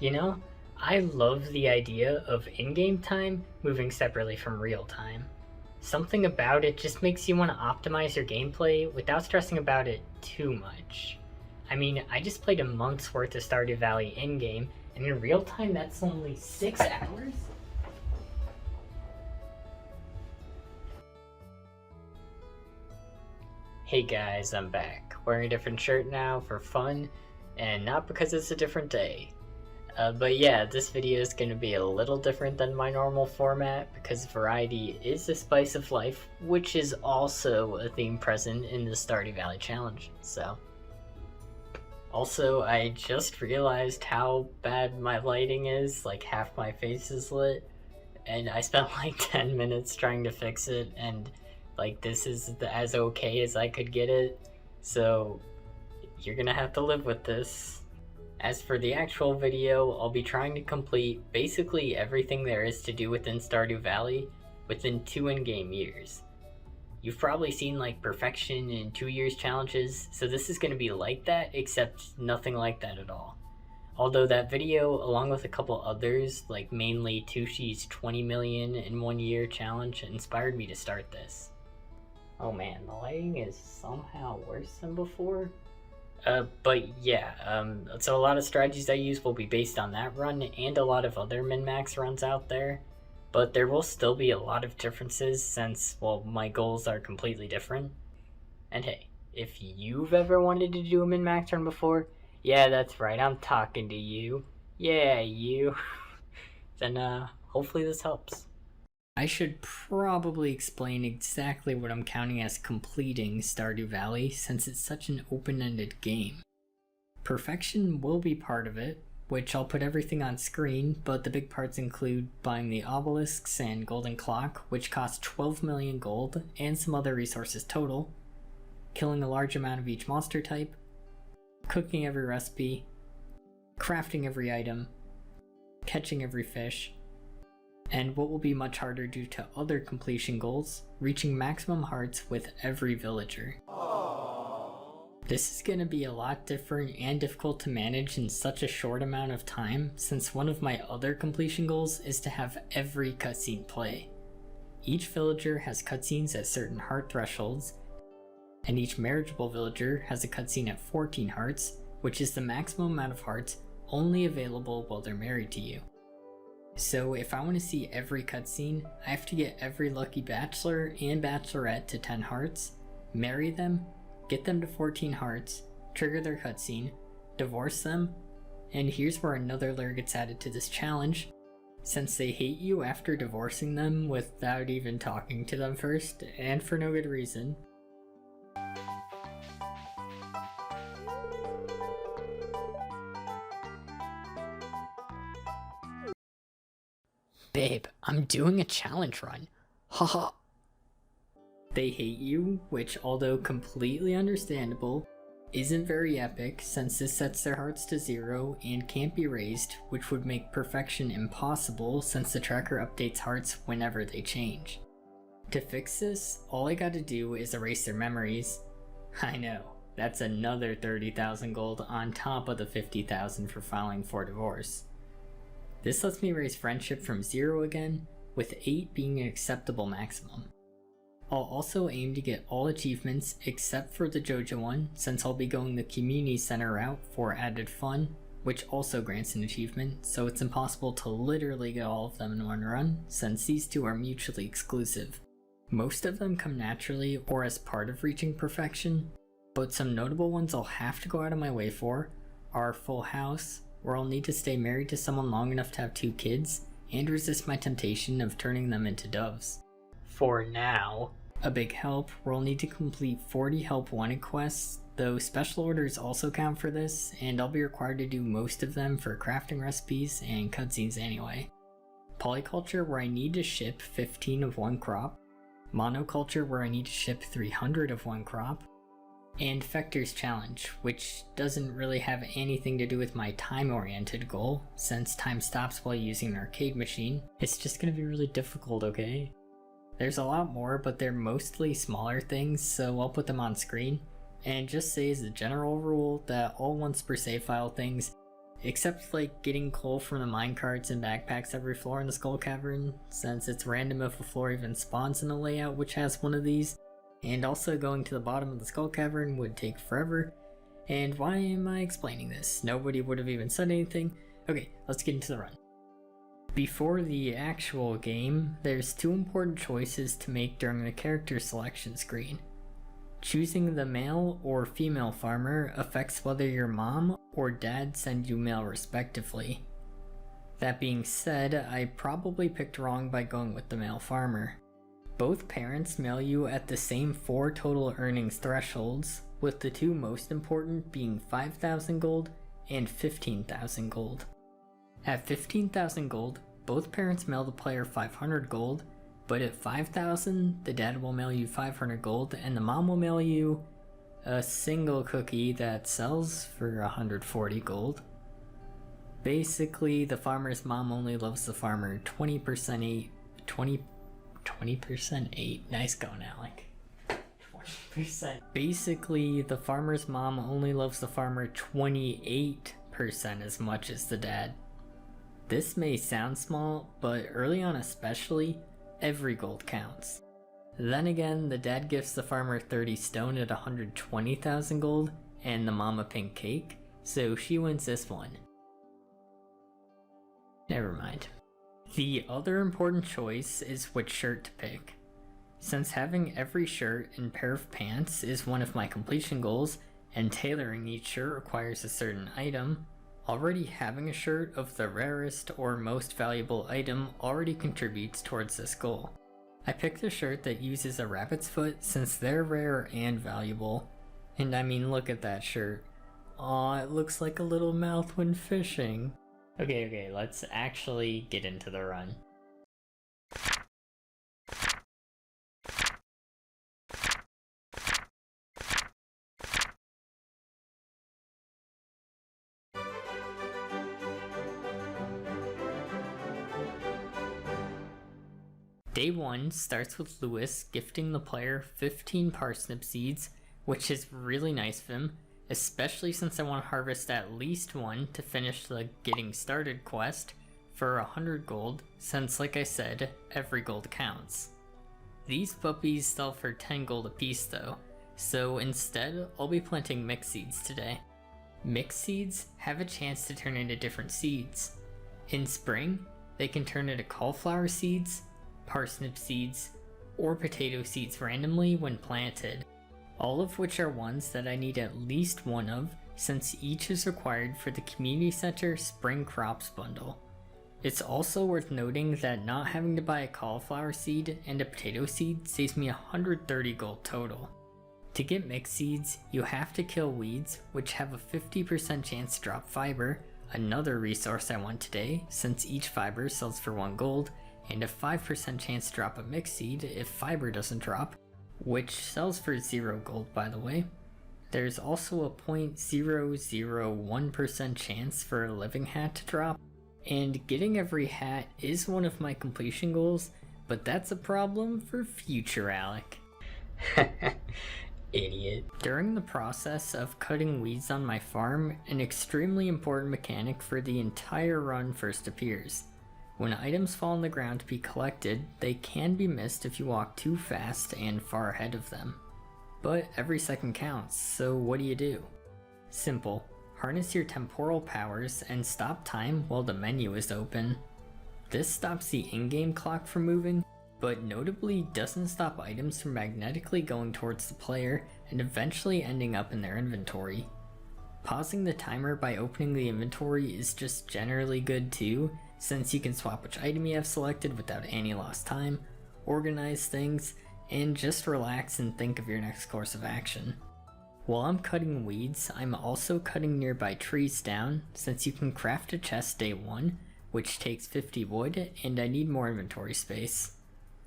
You know, I love the idea of in-game time moving separately from real time. Something about it just makes you want to optimize your gameplay without stressing about it too much. I mean, I just played a month's worth of Stardew Valley in-game, and in real time that's only 6 hours? Hey guys, I'm back. Wearing a different shirt now for fun, and not because it's a different day. But yeah, this video is going to be a little different than my normal format because variety is the spice of life, which is also a theme present in the Stardew Valley challenge, so. Also, I just realized how bad my lighting is, like half my face is lit, and I spent like 10 minutes trying to fix it, and like this is as okay as I could get it, so you're gonna have to live with this. As for the actual video, I'll be trying to complete basically everything there is to do within Stardew Valley within 2 in-game years. You've probably seen like perfection in 2 years challenges, so this is going to be like that, except nothing like that at all. Although that video, along with a couple others, like mainly Tushi's 20 million in 1 year challenge, inspired me to start this. Oh man, the lighting is somehow worse than before. But yeah, so a lot of strategies I use will be based on that run and a lot of other min-max runs out there. But there will still be a lot of differences since, well, my goals are completely different. And hey, if you've ever wanted to do a min-max run before, yeah, that's right, I'm talking to you. Yeah, you. Then, hopefully this helps. I should probably explain exactly what I'm counting as completing Stardew Valley since it's such an open-ended game. Perfection will be part of it, which I'll put everything on screen, but the big parts include buying the obelisks and golden clock, which cost 12 million gold, and some other resources total, killing a large amount of each monster type, cooking every recipe, crafting every item, catching every fish, and what will be much harder due to other completion goals, reaching maximum hearts with every villager. This is going to be a lot different and difficult to manage in such a short amount of time, since one of my other completion goals is to have every cutscene play. Each villager has cutscenes at certain heart thresholds, and each marriageable villager has a cutscene at 14 hearts, which is the maximum amount of hearts only available while they're married to you. So if I want to see every cutscene, I have to get every lucky bachelor and bachelorette to 10 hearts, marry them, get them to 14 hearts, trigger their cutscene, divorce them, and here's where another layer gets added to this challenge. Since they hate you after divorcing them without even talking to them first, and for no good reason. Babe, I'm doing a challenge run. Haha. They hate you, which, although completely understandable, isn't very epic since this sets their hearts to 0 and can't be raised, which would make perfection impossible since the tracker updates hearts whenever they change. To fix this, all I gotta do is erase their memories. I know, that's another 30,000 gold on top of the 50,000 for filing for divorce. This lets me raise friendship from 0 again, with 8 being an acceptable maximum. I'll also aim to get all achievements except for the JoJo one, since I'll be going the community center route for added fun, which also grants an achievement, so it's impossible to literally get all of them in one run, since these two are mutually exclusive. Most of them come naturally or as part of reaching perfection, but some notable ones I'll have to go out of my way for are Full House, where I'll need to stay married to someone long enough to have 2 kids, and resist my temptation of turning them into doves. For now. A Big Help, where I'll need to complete 40 help wanted quests, though special orders also count for this, and I'll be required to do most of them for crafting recipes and cutscenes anyway. Polyculture, where I need to ship 15 of one crop. Monoculture, where I need to ship 300 of one crop. And Fector's Challenge, which doesn't really have anything to do with my time-oriented goal, since time stops while using an arcade machine. It's just gonna be really difficult, okay? There's a lot more, but they're mostly smaller things, so I'll put them on screen. And just say as a general rule that all once per save file things except like getting coal from the minecarts and backpacks every floor in the Skull Cavern, since it's random if a floor even spawns in a layout which has one of these, and also going to the bottom of the Skull Cavern would take forever. And why am I explaining this? Nobody would have even said anything. Okay, let's get into the run. Before the actual game, there's two important choices to make during the character selection screen. Choosing the male or female farmer affects whether your mom or dad send you mail respectively. That being said, I probably picked wrong by going with the male farmer. Both parents mail you at the same 4 total earnings thresholds, with the two most important being 5,000 gold and 15,000 gold. At 15,000 gold, both parents mail the player 500 gold, but at 5,000, the dad will mail you 500 gold and the mom will mail you a single cookie that sells for 140 gold. Basically, the farmer's mom only loves the farmer 20% 8. Nice going, Alec. 20%. Basically, the farmer's mom only loves the farmer 28% as much as the dad. This may sound small, but early on especially, every gold counts. Then again, the dad gives the farmer 30 stone at 120,000 gold, and the mom a pink cake, so she wins this one. Never mind. The other important choice is which shirt to pick. Since having every shirt and pair of pants is one of my completion goals, and tailoring each shirt requires a certain item, already having a shirt of the rarest or most valuable item already contributes towards this goal. I picked a shirt that uses a rabbit's foot since they're rare and valuable. And I mean, look at that shirt. Aw, it looks like a little mouth when fishing. Okay, let's actually get into the run. Day 1 starts with Lewis gifting the player 15 parsnip seeds, which is really nice of him, especially since I want to harvest at least one to finish the Getting Started quest for 100 gold, since like I said, every gold counts. These puppies sell for 10 gold apiece though, so instead I'll be planting mixed seeds today. Mixed seeds have a chance to turn into different seeds. In spring, they can turn into cauliflower seeds, parsnip seeds, or potato seeds randomly when planted, all of which are ones that I need at least one of since each is required for the Community Center Spring Crops bundle. It's also worth noting that not having to buy a cauliflower seed and a potato seed saves me 130 gold total. To get mixed seeds, you have to kill weeds, which have a 50% chance to drop fiber, another resource I want today since each fiber sells for 1 gold, and a 5% chance to drop a mixed seed if fiber doesn't drop, which sells for 0 gold by the way. There's also a 0.001% chance for a living hat to drop, and getting every hat is one of my completion goals, but that's a problem for future Alec. Idiot. During the process of cutting weeds on my farm, an extremely important mechanic for the entire run first appears. When items fall on the ground to be collected, they can be missed if you walk too fast and far ahead of them. But every second counts, so what do? Simple. Harness your temporal powers and stop time while the menu is open. This stops the in-game clock from moving, but notably doesn't stop items from magnetically going towards the player and eventually ending up in their inventory. Pausing the timer by opening the inventory is just generally good too, since you can swap which item you have selected without any lost time, organize things, and just relax and think of your next course of action. While I'm cutting weeds, I'm also cutting nearby trees down, since you can craft a chest day 1, which takes 50 wood, and I need more inventory space.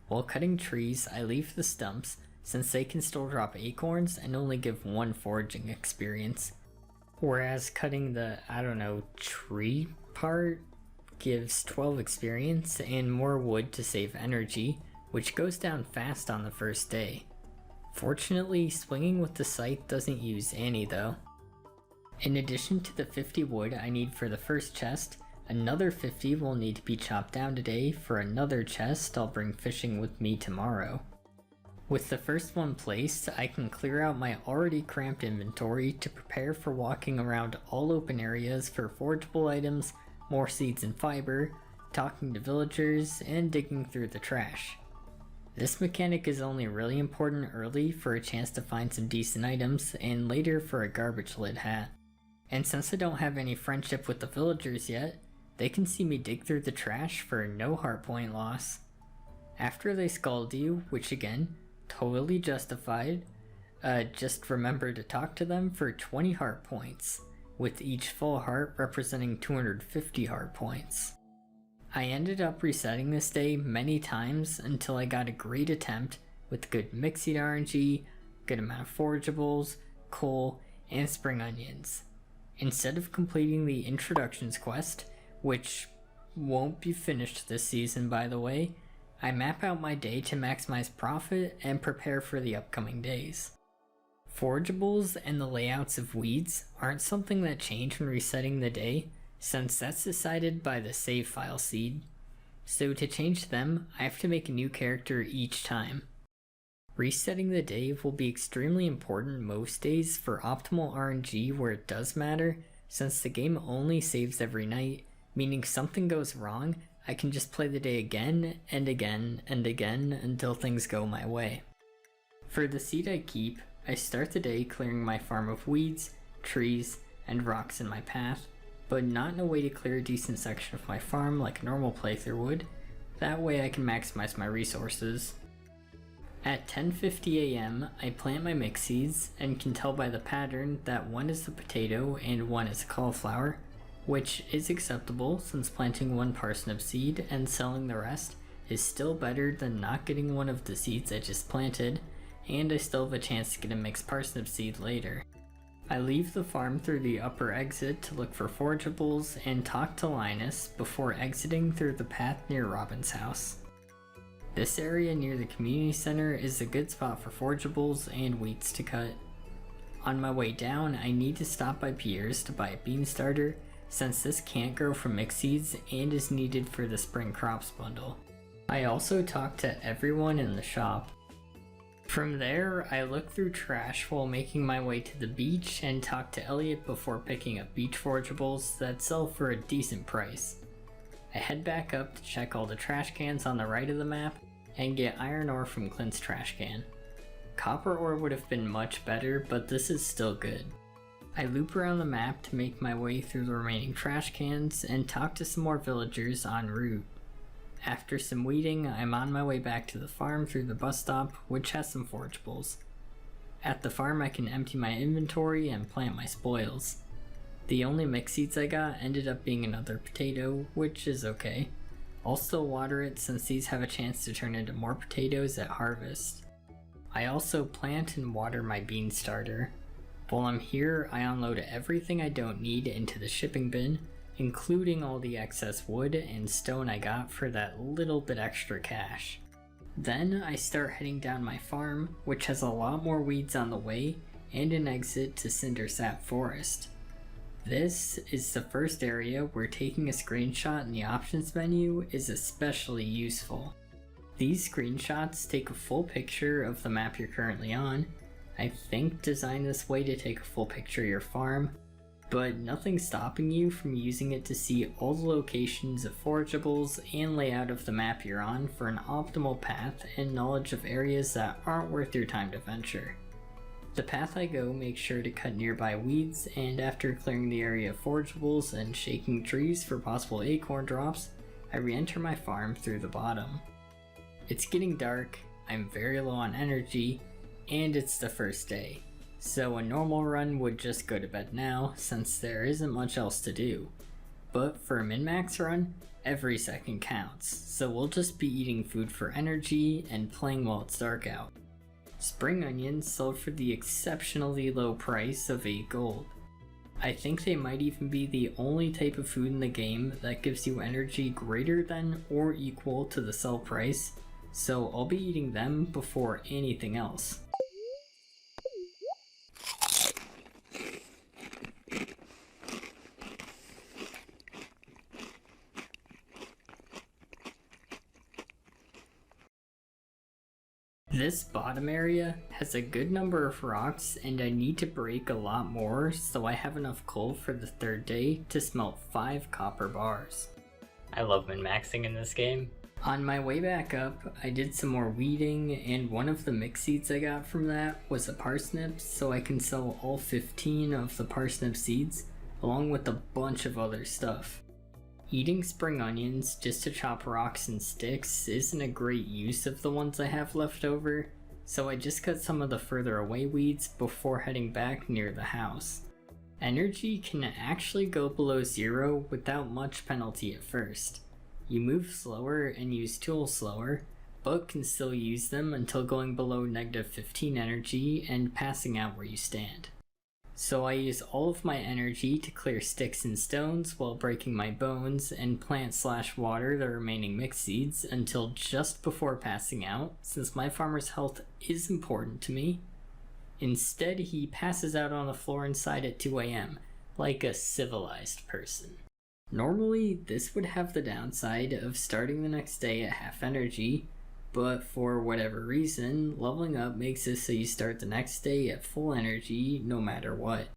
While cutting trees, I leave the stumps, since they can still drop acorns and only give 1 foraging experience. Whereas cutting the, tree part gives 12 experience and more wood to save energy, which goes down fast on the first day. Fortunately, swinging with the scythe doesn't use any though. In addition to the 50 wood I need for the first chest, another 50 will need to be chopped down today for another chest I'll bring fishing with me tomorrow. With the first one placed, I can clear out my already cramped inventory to prepare for walking around all open areas for forgeable items, more seeds and fiber, talking to villagers, and digging through the trash. This mechanic is only really important early for a chance to find some decent items, and later for a garbage lid hat. And since I don't have any friendship with the villagers yet, they can see me dig through the trash for no heart point loss. After they scold you, which again, totally justified, just remember to talk to them for 20 heart points, with each full heart representing 250 heart points. I ended up resetting this day many times until I got a great attempt with good mixing RNG, good amount of forageables, coal, and spring onions. Instead of completing the introductions quest, which won't be finished this season by the way, I map out my day to maximize profit and prepare for the upcoming days. Forageables and the layouts of weeds aren't something that change when resetting the day, since that's decided by the save file seed. So to change them, I have to make a new character each time. Resetting the day will be extremely important most days for optimal RNG where it does matter, since the game only saves every night, meaning something goes wrong, I can just play the day again and again and again until things go my way. For the seed I keep, I start the day clearing my farm of weeds, trees, and rocks in my path, but not in a way to clear a decent section of my farm like a normal playthrough would. That way I can maximize my resources. At 10:50 AM, I plant my mix seeds and can tell by the pattern that one is a potato and one is a cauliflower, which is acceptable since planting one parsnip seed and selling the rest is still better than not getting one of the seeds I just planted, and I still have a chance to get a mixed parsnip seed later. I leave the farm through the upper exit to look for forageables and talk to Linus before exiting through the path near Robin's house. This area near the community center is a good spot for forageables and weeds to cut. On my way down, I need to stop by Pierre's to buy a bean starter, since this can't grow from mixed seeds and is needed for the spring crops bundle. I also talked to everyone in the shop. From there, I look through trash while making my way to the beach and talk to Elliot before picking up beach forageables that sell for a decent price. I head back up to check all the trash cans on the right of the map and get iron ore from Clint's trash can. Copper ore would have been much better, but this is still good. I loop around the map to make my way through the remaining trash cans and talk to some more villagers en route. After some weeding, I'm on my way back to the farm through the bus stop, which has some forageables. At the farm I can empty my inventory and plant my spoils. The only mix seeds I got ended up being another potato, which is okay. I'll still water it since these have a chance to turn into more potatoes at harvest. I also plant and water my bean starter. While I'm here, I unload everything I don't need into the shipping bin, including all the excess wood and stone I got for that little bit extra cash. Then I start heading down my farm, which has a lot more weeds on the way, and an exit to Cindersap Forest. This is the first area where taking a screenshot in the options menu is especially useful. These screenshots take a full picture of the map you're currently on. I think designed this way to take a full picture of your farm, but nothing's stopping you from using it to see all the locations of forageables and layout of the map you're on for an optimal path and knowledge of areas that aren't worth your time to venture. The path I go makes sure to cut nearby weeds, and after clearing the area of forageables and shaking trees for possible acorn drops, I re-enter my farm through the bottom. It's getting dark, I'm very low on energy, and it's the first day, so a normal run would just go to bed now since there isn't much else to do. But for a min-max run, every second counts, so we'll just be eating food for energy and playing while it's dark out. Spring onions sold for the exceptionally low price of 8 gold. I think they might even be the only type of food in the game that gives you energy greater than or equal to the sell price, so I'll be eating them before anything else. This bottom area has a good number of rocks and I need to break a lot more so I have enough coal for the third day to smelt 5 copper bars. I love min-maxing in this game. On my way back up, I did some more weeding and one of the mix seeds I got from that was a parsnip, so I can sell all 15 of the parsnip seeds along with a bunch of other stuff. Eating spring onions just to chop rocks and sticks isn't a great use of the ones I have left over, so I just cut some of the further away weeds before heading back near the house. Energy can actually go below 0 without much penalty at first. You move slower and use tools slower, but can still use them until going below -15 energy and passing out where you stand. So I use all of my energy to clear sticks and stones while breaking my bones and plant/water the remaining mix seeds until just before passing out, since my farmer's health is important to me. Instead, he passes out on the floor inside at 2 AM, like a civilized person. Normally, this would have the downside of starting the next day at half energy, but for whatever reason, leveling up makes it so you start the next day at full energy no matter what.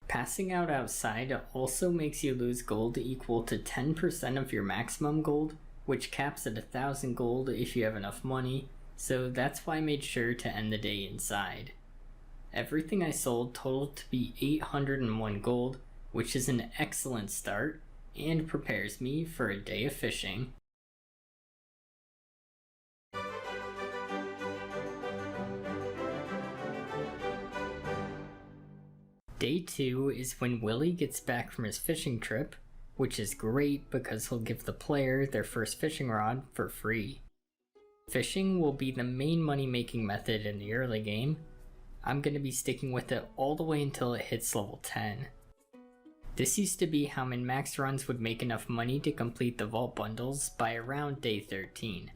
Passing out outside also makes you lose gold equal to 10% of your maximum gold, which caps at 1,000 gold if you have enough money, so that's why I made sure to end the day inside. Everything I sold totaled to be 801 gold, which is an excellent start, and prepares me for a day of fishing. Day 2 is when Willie gets back from his fishing trip, which is great because he'll give the player their first fishing rod for free. Fishing will be the main money-making method in the early game. I'm going to be sticking with it all the way until it hits level 10. This used to be how min-max runs would make enough money to complete the vault bundles by around day 13.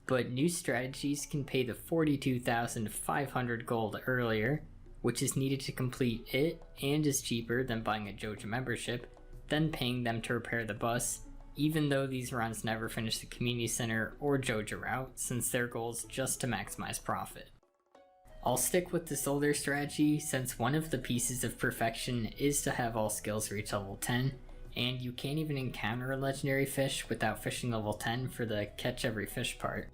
But new strategies can pay the 42,500 gold earlier, which is needed to complete it and is cheaper than buying a Joja membership, then paying them to repair the bus, even though these runs never finish the community center or Joja route since their goal is just to maximize profit. I'll stick with this older strategy since one of the pieces of perfection is to have all skills reach level 10, and you can't even encounter a legendary fish without fishing level 10 for the catch every fish part.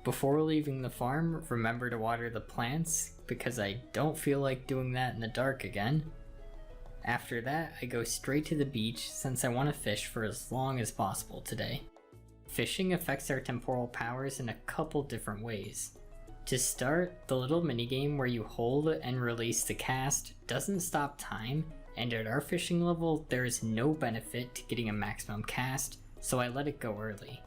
Before leaving the farm, remember to water the plants, because I don't feel like doing that in the dark again. After that, I go straight to the beach since I want to fish for as long as possible today. Fishing affects our temporal powers in a couple different ways. To start, the little minigame where you hold and release the cast doesn't stop time, and at our fishing level there is no benefit to getting a maximum cast, so I let it go early.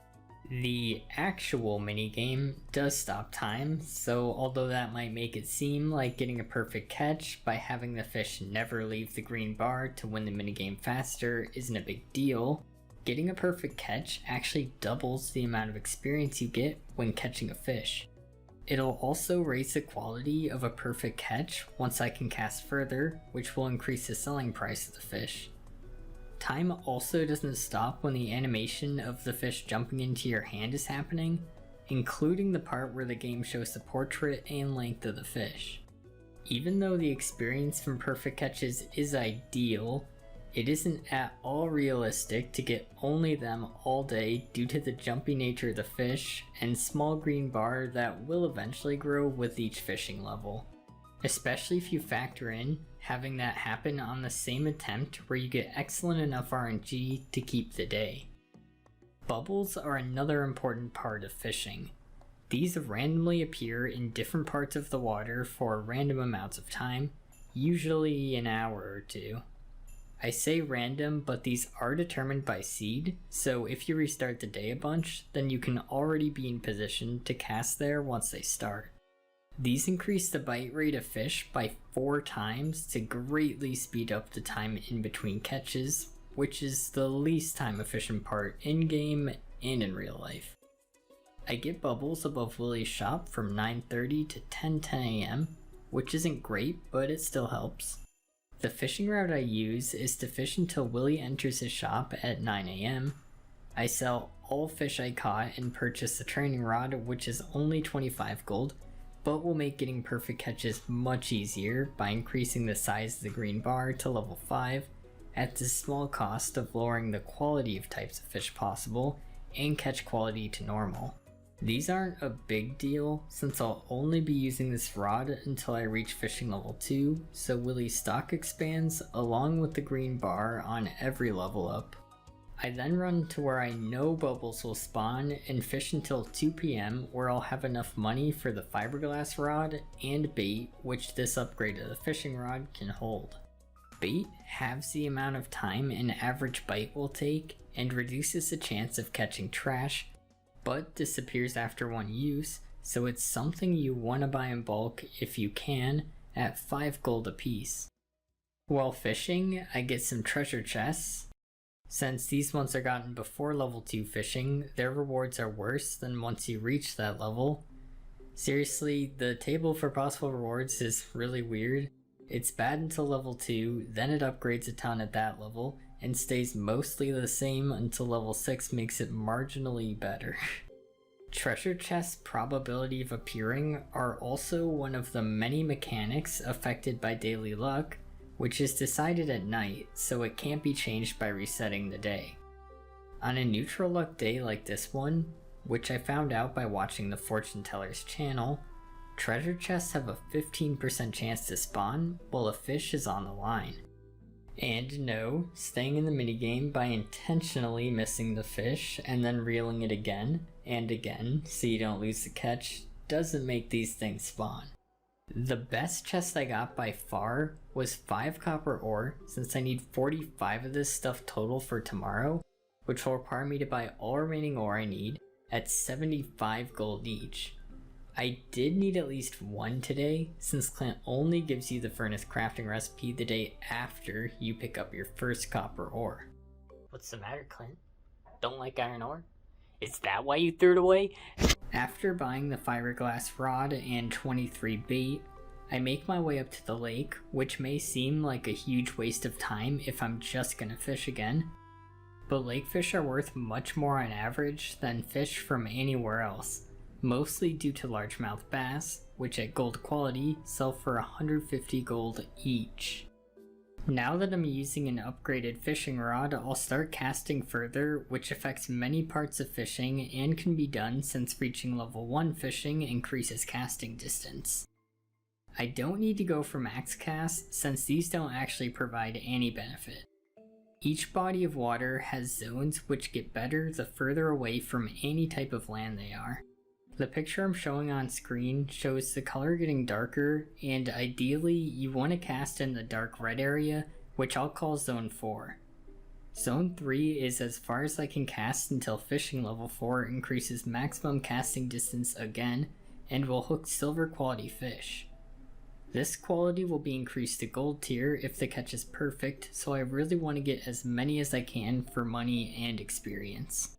The actual minigame does stop time, so although that might make it seem like getting a perfect catch by having the fish never leave the green bar to win the minigame faster isn't a big deal, getting a perfect catch actually doubles the amount of experience you get when catching a fish. It'll also raise the quality of a perfect catch once I can cast further, which will increase the selling price of the fish. Time also doesn't stop when the animation of the fish jumping into your hand is happening, including the part where the game shows the portrait and length of the fish. Even though the experience from perfect catches is ideal, it isn't at all realistic to get only them all day due to the jumpy nature of the fish and small green bar that will eventually grow with each fishing level. Especially if you factor in having that happen on the same attempt where you get excellent enough RNG to keep the day. Bubbles are another important part of fishing. These randomly appear in different parts of the water for random amounts of time, usually an hour or two. I say random, but these are determined by seed, so if you restart the day a bunch, then you can already be in position to cast there once they start. These increase the bite rate of fish by 4 times to greatly speed up the time in between catches, which is the least time efficient part in-game and in real life. I get bubbles above Willie's shop from 9:30 to 10 AM, which isn't great, but it still helps. The fishing route I use is to fish until Willie enters his shop at 9 AM. I sell all fish I caught and purchase the training rod, which is only 25 gold, but will make getting perfect catches much easier by increasing the size of the green bar to level 5 at the small cost of lowering the quality of types of fish possible and catch quality to normal. These aren't a big deal since I'll only be using this rod until I reach fishing level 2, so Willie's stock expands along with the green bar on every level up. I then run to where I know bubbles will spawn and fish until 2 PM where I'll have enough money for the fiberglass rod and bait, which this upgrade of the fishing rod can hold. Bait halves the amount of time an average bite will take and reduces the chance of catching trash, but disappears after one use, so it's something you want to buy in bulk if you can at 5 gold a piece. While fishing, I get some treasure chests. Since these ones are gotten before level 2 fishing, their rewards are worse than once you reach that level. Seriously, the table for possible rewards is really weird. It's bad until level 2, then it upgrades a ton at that level, and stays mostly the same until level 6 makes it marginally better. Treasure chests' probability of appearing are also one of the many mechanics affected by daily luck, which is decided at night, so it can't be changed by resetting the day. On a neutral luck day like this one, which I found out by watching the fortune teller's channel, treasure chests have a 15% chance to spawn while a fish is on the line. And no, staying in the minigame by intentionally missing the fish and then reeling it again and again so you don't lose the catch doesn't make these things spawn. The best chest I got by far was 5 copper ore, since I need 45 of this stuff total for tomorrow, which will require me to buy all remaining ore I need at 75 gold each. I did need at least one today, since Clint only gives you the furnace crafting recipe the day after you pick up your first copper ore. What's the matter, Clint? Don't like iron ore? Is that why you threw it away? After buying the fiberglass rod and 23 bait, I make my way up to the lake, which may seem like a huge waste of time if I'm just gonna fish again, but lake fish are worth much more on average than fish from anywhere else. Mostly due to largemouth bass, which at gold quality sell for 150 gold each. Now that I'm using an upgraded fishing rod, I'll start casting further, which affects many parts of fishing and can be done since reaching level 1 fishing increases casting distance. I don't need to go for max cast since these don't actually provide any benefit. Each body of water has zones which get better the further away from any type of land they are. The picture I'm showing on screen shows the color getting darker, and ideally you want to cast in the dark red area, which I'll call Zone 4. Zone 3 is as far as I can cast until fishing level 4 increases maximum casting distance again, and will hook silver quality fish. This quality will be increased to gold tier if the catch is perfect, so I really want to get as many as I can for money and experience.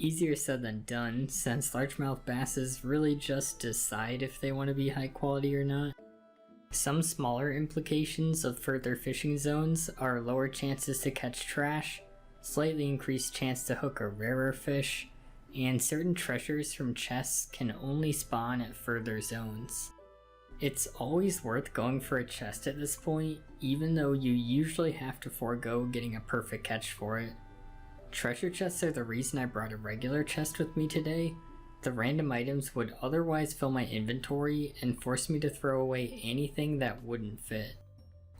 Easier said than done, since largemouth basses really just decide if they want to be high quality or not. Some smaller implications of further fishing zones are lower chances to catch trash, slightly increased chance to hook a rarer fish, and certain treasures from chests can only spawn at further zones. It's always worth going for a chest at this point, even though you usually have to forego getting a perfect catch for it. Treasure chests are the reason I brought a regular chest with me today. The random items would otherwise fill my inventory and force me to throw away anything that wouldn't fit.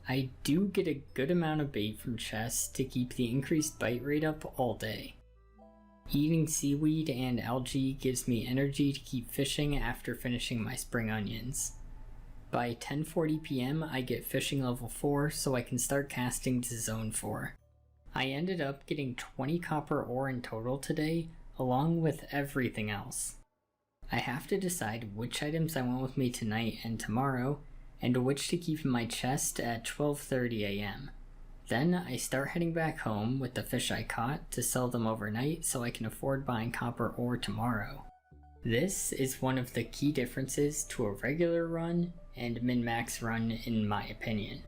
I do get a good amount of bait from chests to keep the increased bite rate up all day. Eating seaweed and algae gives me energy to keep fishing after finishing my spring onions. By 10:40 PM I get fishing level 4 so I can start casting to zone 4. I ended up getting 20 copper ore in total today, along with everything else. I have to decide which items I want with me tonight and tomorrow, and which to keep in my chest at 12:30 AM. Then I start heading back home with the fish I caught to sell them overnight so I can afford buying copper ore tomorrow. This is one of the key differences to a regular run and min-max run in my opinion.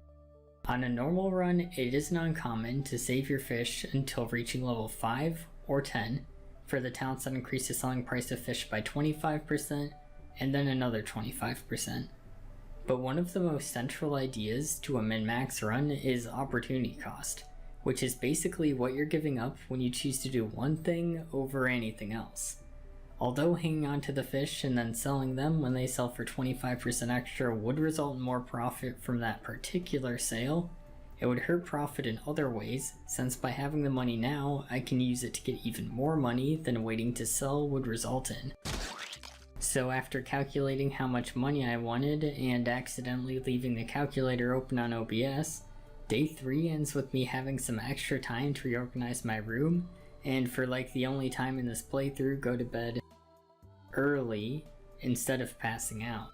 On a normal run, it isn't uncommon to save your fish until reaching level 5 or 10 for the talents that increase the selling price of fish by 25%, and then another 25%. But one of the most central ideas to a min-max run is opportunity cost, which is basically what you're giving up when you choose to do one thing over anything else. Although hanging on to the fish and then selling them when they sell for 25% extra would result in more profit from that particular sale, it would hurt profit in other ways, since by having the money now, I can use it to get even more money than waiting to sell would result in. So after calculating how much money I wanted and accidentally leaving the calculator open on OBS, day 3 ends with me having some extra time to reorganize my room, and for like the only time in this playthrough go to bed early instead of passing out.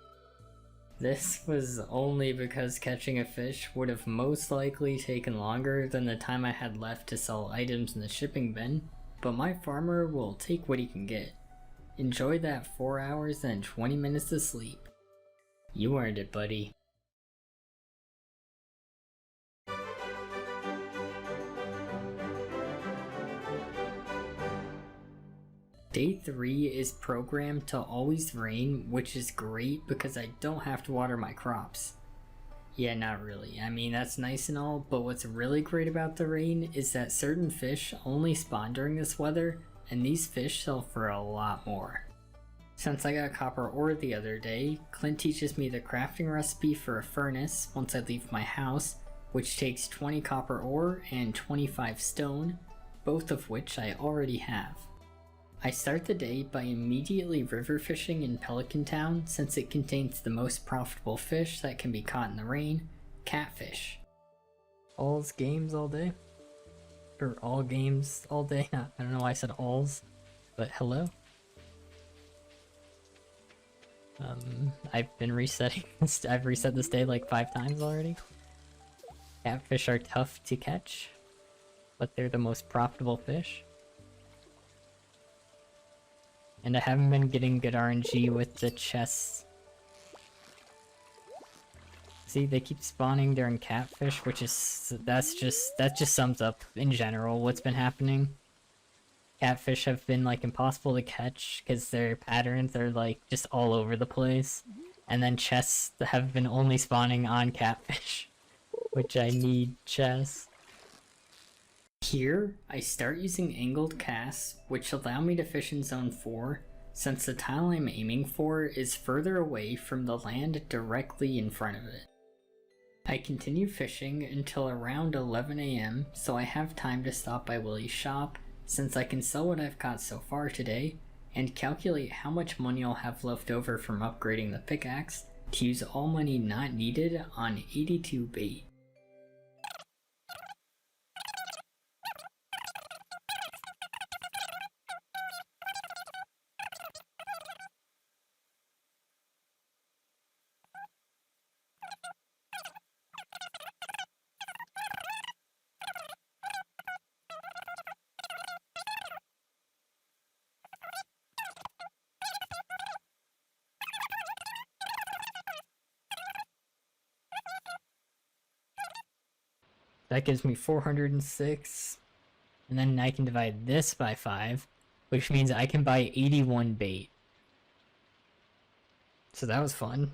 This was only because catching a fish would have most likely taken longer than the time I had left to sell items in the shipping bin, but my farmer will take what he can get. Enjoy that 4 hours and 20 minutes of sleep. You earned it, buddy. Day 3 is programmed to always rain, which is great because I don't have to water my crops. Yeah, not really. I mean, that's nice and all, but what's really great about the rain is that certain fish only spawn during this weather, and these fish sell for a lot more. Since I got copper ore the other day, Clint teaches me the crafting recipe for a furnace once I leave my house, which takes 20 copper ore and 25 stone, both of which I already have. I start the day by immediately river fishing in Pelican Town since it contains the most profitable fish that can be caught in the rain, catfish. All's games all day? Or all games all day? I don't know why I said alls, but hello? I've been resetting this. I've reset this day like 5 times already. Catfish are tough to catch, but they're the most profitable fish. And I haven't been getting good RNG with the chests. See, they keep spawning during catfish, which is that just sums up in general what's been happening. Catfish have been like impossible to catch because their patterns are like just all over the place, and then chests have been only spawning on catfish, which I need chests. Here, I start using angled casts, which allow me to fish in zone 4, since the tile I'm aiming for is further away from the land directly in front of it. I continue fishing until around 11 AM, so I have time to stop by Willie's shop, since I can sell what I've caught so far today, and calculate how much money I'll have left over from upgrading the pickaxe to use all money not needed on 82 bait. That gives me 406, and then I can divide this by 5, which means I can buy 81 bait. So that was fun.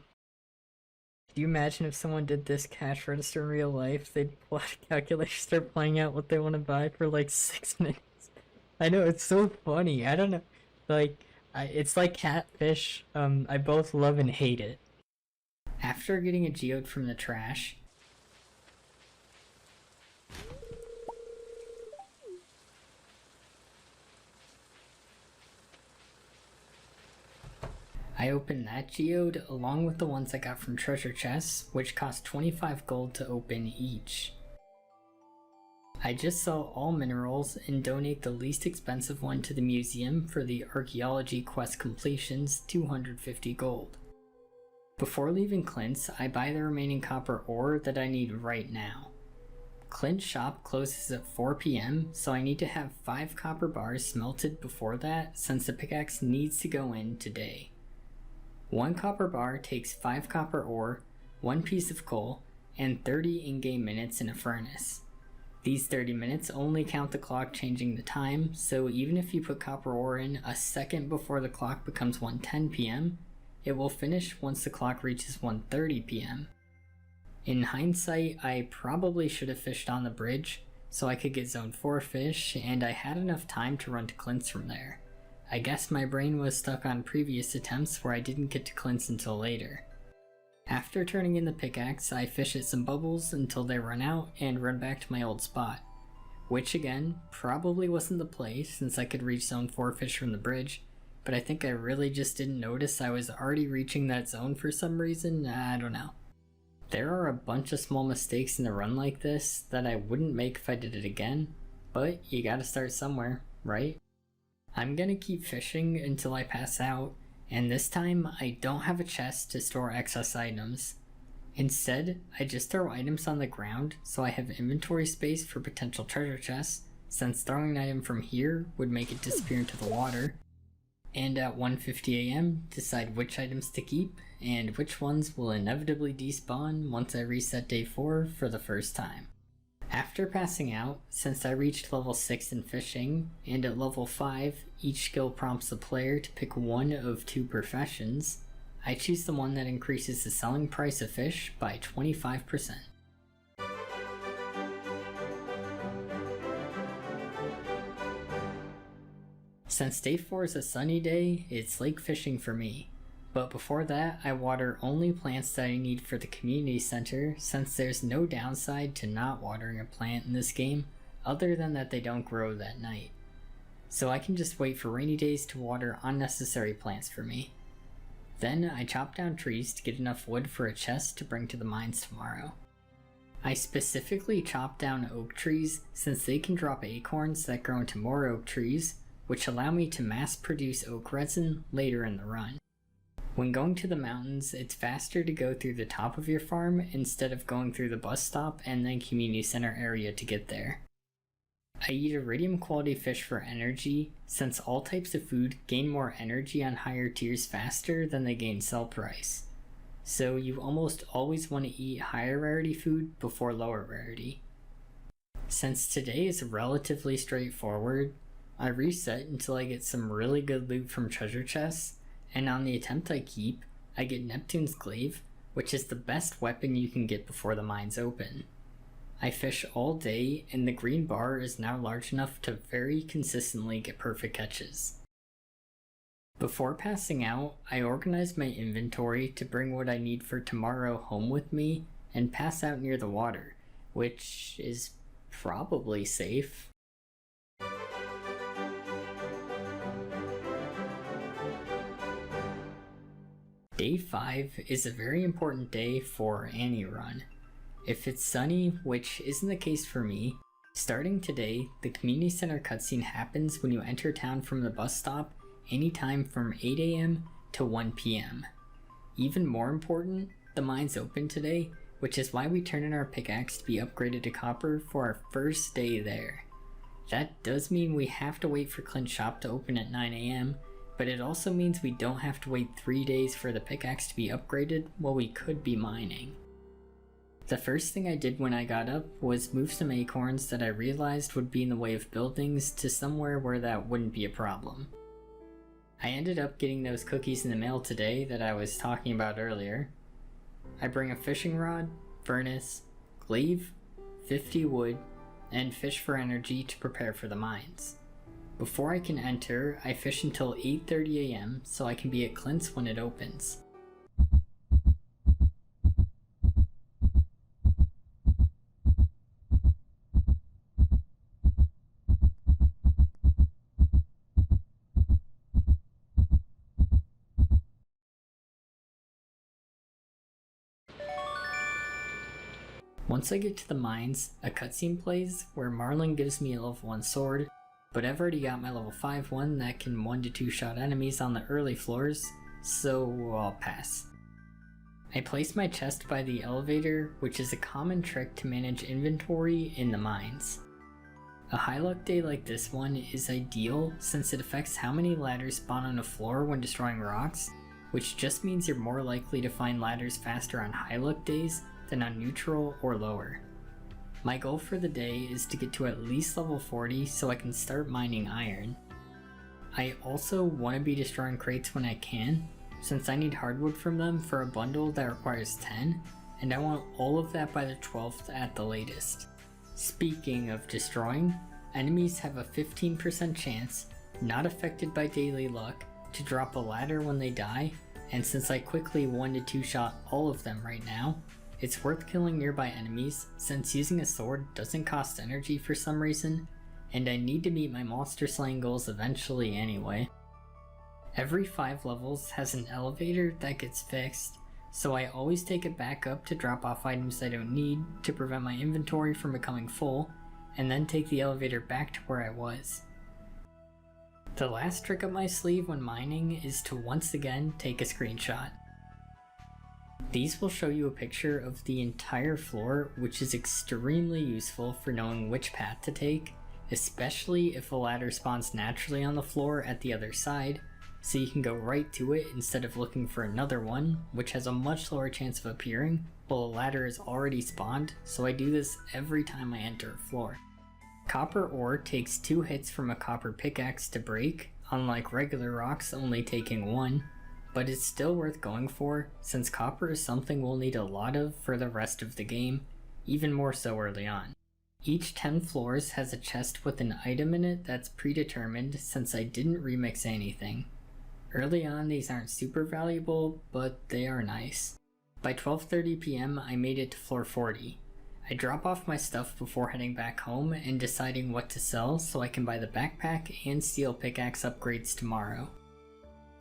Could you imagine if someone did this cash register in real life? They'd pull out a calculator, start playing out what they want to buy for like 6 minutes. I know, it's so funny. I don't know. Like, it's like catfish. I both love and hate it. After getting a geode from the trash, I opened that geode along with the ones I got from treasure chests, which cost 25 gold to open each. I just sell all minerals and donate the least expensive one to the museum for the archaeology quest completions, 250 gold. Before leaving Clint's, I buy the remaining copper ore that I need right now. Clint's shop closes at 4 PM, so I need to have 5 copper bars smelted before that since the pickaxe needs to go in today. 1 copper bar takes 5 copper ore, 1 piece of coal, and 30 in-game minutes in a furnace. These 30 minutes only count the clock changing the time, so even if you put copper ore in a second before the clock becomes 1:10 PM, it will finish once the clock reaches 1:30 p.m. In hindsight, I probably should have fished on the bridge so I could get zone 4 fish, and I had enough time to run to Clint's from there. I guess my brain was stuck on previous attempts where I didn't get to Clint's until later. After turning in the pickaxe, I fish at some bubbles until they run out and run back to my old spot. Which again, probably wasn't the play since I could reach zone 4 fish from the bridge, but I think I really just didn't notice I was already reaching that zone for some reason. I don't know. There are a bunch of small mistakes in a run like this that I wouldn't make if I did it again, but you gotta start somewhere, right? I'm gonna keep fishing until I pass out, and this time I don't have a chest to store excess items. Instead, I just throw items on the ground so I have inventory space for potential treasure chests, since throwing an item from here would make it disappear into the water. And at 1:50 AM, decide which items to keep and which ones will inevitably despawn once I reset day 4 for the first time. After passing out, since I reached level 6 in fishing, and at level 5 each skill prompts the player to pick one of 2 professions, I choose the one that increases the selling price of fish by 25%. Since day 4 is a sunny day, it's lake fishing for me. But before that, I water only plants that I need for the community center, since there's no downside to not watering a plant in this game, other than that they don't grow that night. So I can just wait for rainy days to water unnecessary plants for me. Then I chop down trees to get enough wood for a chest to bring to the mines tomorrow. I specifically chop down oak trees since they can drop acorns that grow into more oak trees, which allow me to mass produce oak resin later in the run. When going to the mountains, it's faster to go through the top of your farm instead of going through the bus stop and then community center area to get there. I eat iridium quality fish for energy, since all types of food gain more energy on higher tiers faster than they gain sell price. So you almost always want to eat higher rarity food before lower rarity. Since today is relatively straightforward, I reset until I get some really good loot from treasure chests, and on the attempt I keep, I get Neptune's Glaive, which is the best weapon you can get before the mines open. I fish all day, and the green bar is now large enough to very consistently get perfect catches. Before passing out, I organize my inventory to bring what I need for tomorrow home with me and pass out near the water, which is probably safe. Day 5 is a very important day for any run. If it's sunny, which isn't the case for me, starting today, the community center cutscene happens when you enter town from the bus stop anytime from 8 AM to 1 PM. Even more important, the mines open today, which is why we turn in our pickaxe to be upgraded to copper for our first day there. That does mean we have to wait for Clint's shop to open at 9 AM, but it also means we don't have to wait 3 days for the pickaxe to be upgraded while we could be mining. The first thing I did when I got up was move some acorns that I realized would be in the way of buildings to somewhere where that wouldn't be a problem. I ended up getting those cookies in the mail today that I was talking about earlier. I bring a fishing rod, furnace, glaive, 50 wood, and fish for energy to prepare for the mines. Before I can enter, I fish until 8:30 AM so I can be at Clint's when it opens. Once I get to the mines, a cutscene plays where Marlin gives me a level 1 sword, but I've already got my level 5 one that can 1 to 2 shot enemies on the early floors, so I'll pass. I place my chest by the elevator, which is a common trick to manage inventory in the mines. A high luck day like this one is ideal since it affects how many ladders spawn on a floor when destroying rocks, which just means you're more likely to find ladders faster on high luck days than on neutral or lower. My goal for the day is to get to at least level 40 so I can start mining iron. I also want to be destroying crates when I can, since I need hardwood from them for a bundle that requires 10, and I want all of that by the 12th at the latest. Speaking of destroying, enemies have a 15% chance, not affected by daily luck, to drop a ladder when they die, and since I quickly 1 to 2 shot all of them right now, it's worth killing nearby enemies since using a sword doesn't cost energy for some reason, and I need to meet my monster slaying goals eventually anyway. Every 5 levels has an elevator that gets fixed, so I always take it back up to drop off items I don't need to prevent my inventory from becoming full, and then take the elevator back to where I was. The last trick up my sleeve when mining is to once again take a screenshot. These will show you a picture of the entire floor, which is extremely useful for knowing which path to take, especially if a ladder spawns naturally on the floor at the other side, so you can go right to it instead of looking for another one, which has a much lower chance of appearing, while a ladder is already spawned, so I do this every time I enter a floor. Copper ore takes 2 hits from a copper pickaxe to break, unlike regular rocks only taking 1, but it's still worth going for, since copper is something we'll need a lot of for the rest of the game, even more so early on. Each 10 floors has a chest with an item in it that's predetermined since I didn't remix anything. Early on these aren't super valuable, but they are nice. By 12:30 PM I made it to floor 40. I drop off my stuff before heading back home and deciding what to sell so I can buy the backpack and steel pickaxe upgrades tomorrow.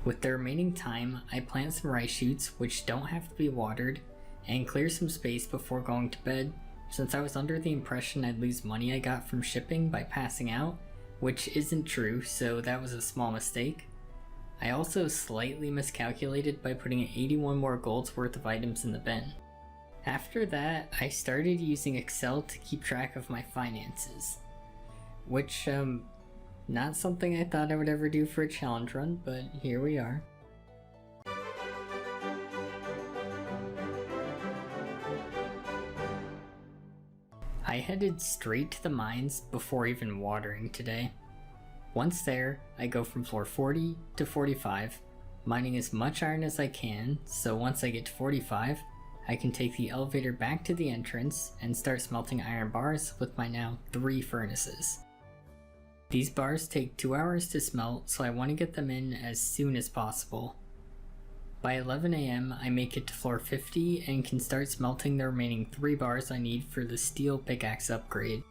With the remaining time, I plant some rice shoots which don't have to be watered, and clear some space before going to bed, since I was under the impression I'd lose money I got from shipping by passing out, which isn't true, so that was a small mistake. I also slightly miscalculated by putting 81 more gold's worth of items in the bin. After that, I started using Excel to keep track of my finances, which, not something I thought I would ever do for a challenge run, but here we are. I headed straight to the mines before even watering today. Once there, I go from floor 40 to 45, mining as much iron as I can, so once I get to 45, I can take the elevator back to the entrance and start smelting iron bars with my now 3 furnaces. These bars take 2 hours to smelt, so I want to get them in as soon as possible. By 11 AM I make it to floor 50 and can start smelting the remaining 3 bars I need for the steel pickaxe upgrade.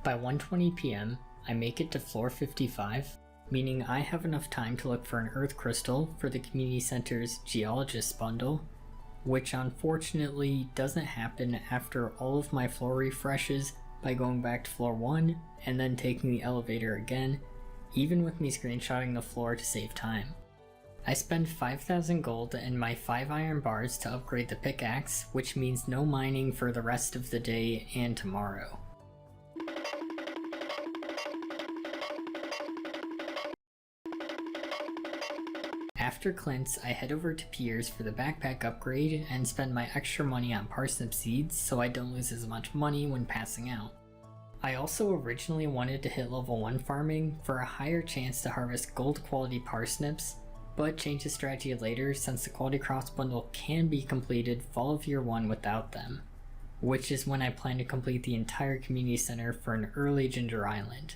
By 1:20 PM I make it to floor 55, meaning I have enough time to look for an earth crystal for the community center's geologist bundle, which unfortunately doesn't happen after all of my floor refreshes by going back to floor 1 and then taking the elevator again, even with me screenshotting the floor to save time. I spend 5,000 gold and my 5 iron bars to upgrade the pickaxe, which means no mining for the rest of the day and tomorrow. After Clint's, I head over to Pierre's for the backpack upgrade and spend my extra money on parsnip seeds so I don't lose as much money when passing out. I also originally wanted to hit level 1 farming for a higher chance to harvest gold quality parsnips, but changed the strategy later since the quality crops bundle can be completed fall of year 1 without them, which is when I plan to complete the entire community center for an early Ginger Island.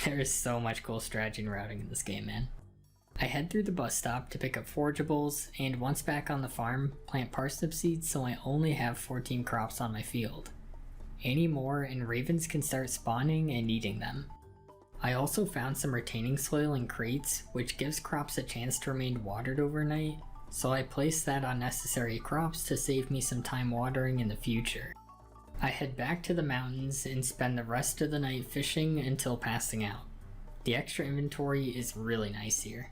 There is so much cool strategy and routing in this game, man. I head through the bus stop to pick up forageables, and once back on the farm, plant parsnip seeds so I only have 14 crops on my field. Any more and ravens can start spawning and eating them. I also found some retaining soil in crates, which gives crops a chance to remain watered overnight, so I placed that on necessary crops to save me some time watering in the future. I head back to the mountains and spend the rest of the night fishing until passing out. The extra inventory is really nice here.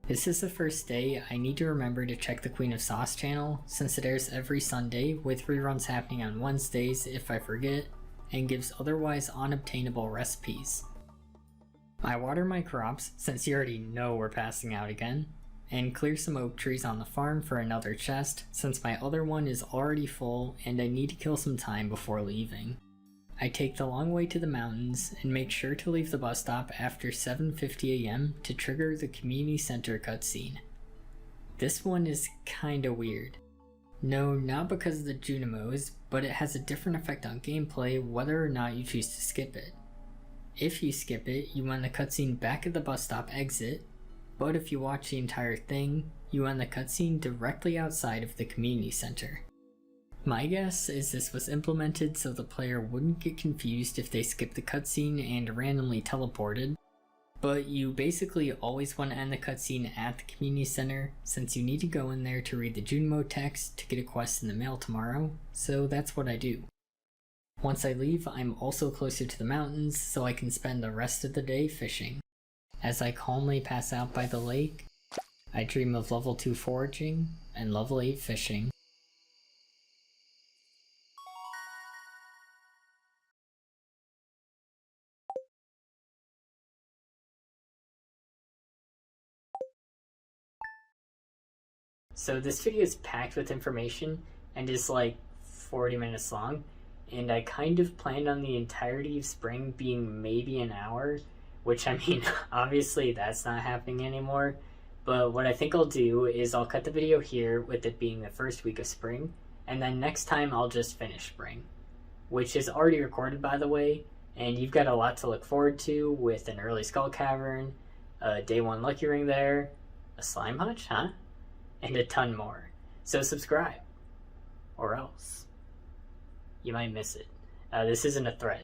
This is the first day I need to remember to check the Queen of Sauce channel, since it airs every Sunday with reruns happening on Wednesdays if I forget, and gives otherwise unobtainable recipes. I water my crops, since you already know we're passing out again, and clear some oak trees on the farm for another chest since my other one is already full and I need to kill some time before leaving. I take the long way to the mountains and make sure to leave the bus stop after 7:50 AM to trigger the community center cutscene. This one is kinda weird. No, not because of the Junimos, but it has a different effect on gameplay whether or not you choose to skip it. If you skip it, you end the cutscene back at the bus stop exit, but if you watch the entire thing, you end the cutscene directly outside of the community center. My guess is this was implemented so the player wouldn't get confused if they skipped the cutscene and randomly teleported, but you basically always want to end the cutscene at the community center since you need to go in there to read the Junimo text to get a quest in the mail tomorrow, so that's what I do. Once I leave, I'm also closer to the mountains so I can spend the rest of the day fishing. As I calmly pass out by the lake, I dream of level 2 foraging and level 8 fishing. So this video is packed with information and is like 40 minutes long, and I kind of planned on the entirety of spring being maybe an hour, which I mean, obviously that's not happening anymore, but what I think I'll do is I'll cut the video here with it being the first week of spring, and then next time I'll just finish spring, which is already recorded by the way, and you've got a lot to look forward to with an early skull cavern, a day 1 lucky ring there, a slime hutch, huh? And a ton more. So subscribe, or else you might miss it. This isn't a threat.